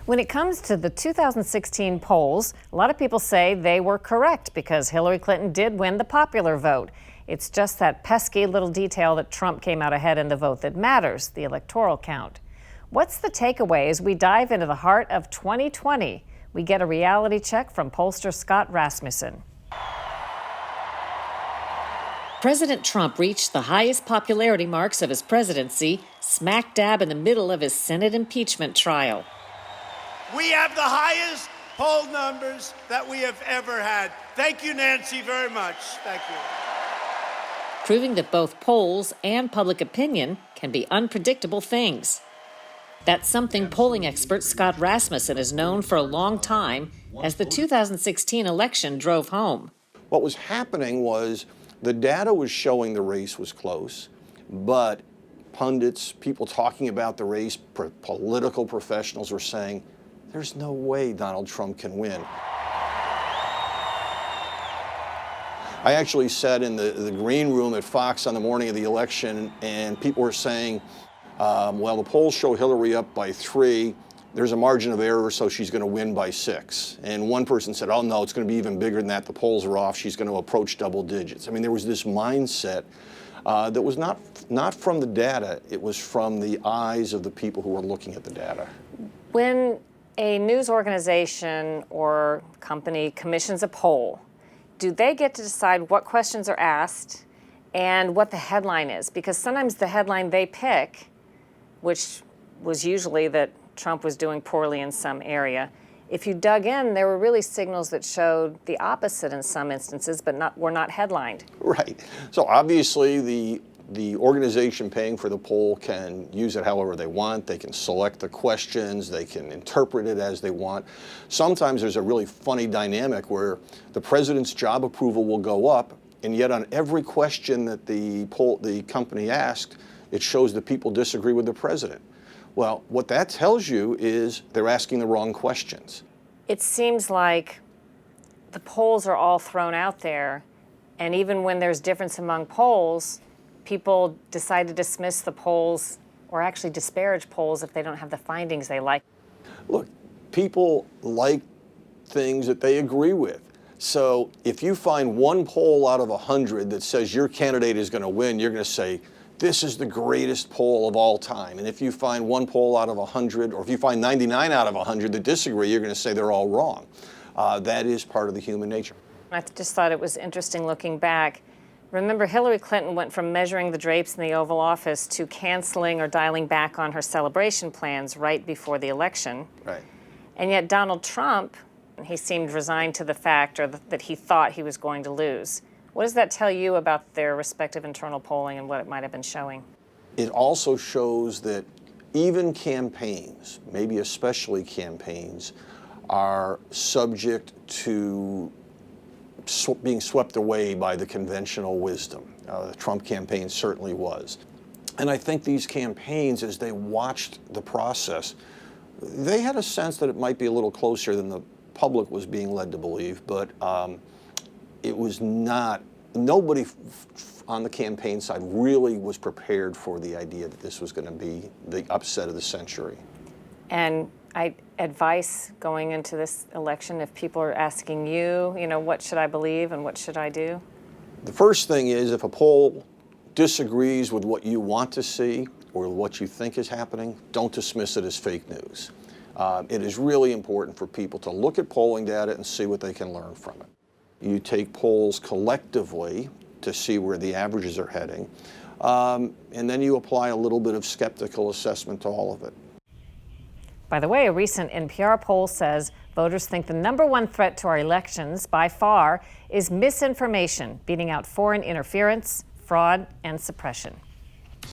When it comes to the 2016 polls, a lot of people say they were correct because Hillary Clinton did win the popular vote. It's just that pesky little detail that Trump came out ahead in the vote that matters, the electoral count. What's the takeaway as we dive into the heart of 2020? We get a reality check from pollster Scott Rasmussen. President Trump reached the highest popularity marks of his presidency, smack dab in the middle of his Senate impeachment trial. We have the highest poll numbers that we have ever had. Thank you, Nancy, very much. Thank you. Proving that both polls and public opinion can be unpredictable things. That's something polling expert Scott Rasmussen has known for a long time as the 2016 election drove home. What was happening was the data was showing the race was close, but pundits, people talking about the race, political professionals were saying, there's no way Donald Trump can win. I actually sat in the green room at Fox on the morning of the election, and people were saying, well, the polls show Hillary up by 3. There's a margin of error, so she's going to win by 6. And one person said, oh, no, it's going to be even bigger than that. The polls are off. She's going to approach double digits. I mean, there was this mindset that was not from the data. It was from the eyes of the people who were looking at the data. When a news organization or company commissions a poll, do they get to decide what questions are asked and what the headline is? Because sometimes the headline they pick, which was usually that Trump was doing poorly in some area, if you dug in, there were really signals that showed the opposite in some instances, but were not headlined. Right. So obviously the organization paying for the poll can use it however they want. They can select the questions. They can interpret it as they want. Sometimes there's a really funny dynamic where the president's job approval will go up, and yet on every question that the company asked, it shows that people disagree with the president. Well, what that tells you is they're asking the wrong questions. It seems like the polls are all thrown out there, and even when there's difference among polls, people decide to dismiss the polls or actually disparage polls if they don't have the findings they like. Look, people like things that they agree with. So if you find one poll out of 100 that says your candidate is going to win, you're going to say, this is the greatest poll of all time. And if you find one poll out of 100, or if you find 99 out of 100 that disagree, you're going to say they're all wrong. That is part of the human nature. I just thought it was interesting looking back. Remember, Hillary Clinton went from measuring the drapes in the Oval Office to canceling or dialing back on her celebration plans right before the election. Right. And yet Donald Trump, he seemed resigned to the fact or that he thought he was going to lose. What does that tell you about their respective internal polling and what it might have been showing? It also shows that even campaigns, maybe especially campaigns, are subject to being swept away by the conventional wisdom. The Trump campaign certainly was. And I think these campaigns, as they watched the process, they had a sense that it might be a little closer than the public was being led to believe, but it was not, nobody on the campaign side really was prepared for the idea that this was going to be the upset of the century. And advice going into this election, if people are asking you, what should I believe and what should I do? The first thing is, if a poll disagrees with what you want to see or what you think is happening, don't dismiss it as fake news. It is really important for people to look at polling data and see what they can learn from it. You take polls collectively to see where the averages are heading, and then you apply a little bit of skeptical assessment to all of it. By the way, a recent NPR poll says voters think the #1 threat to our elections by far is misinformation, beating out foreign interference, fraud, and suppression.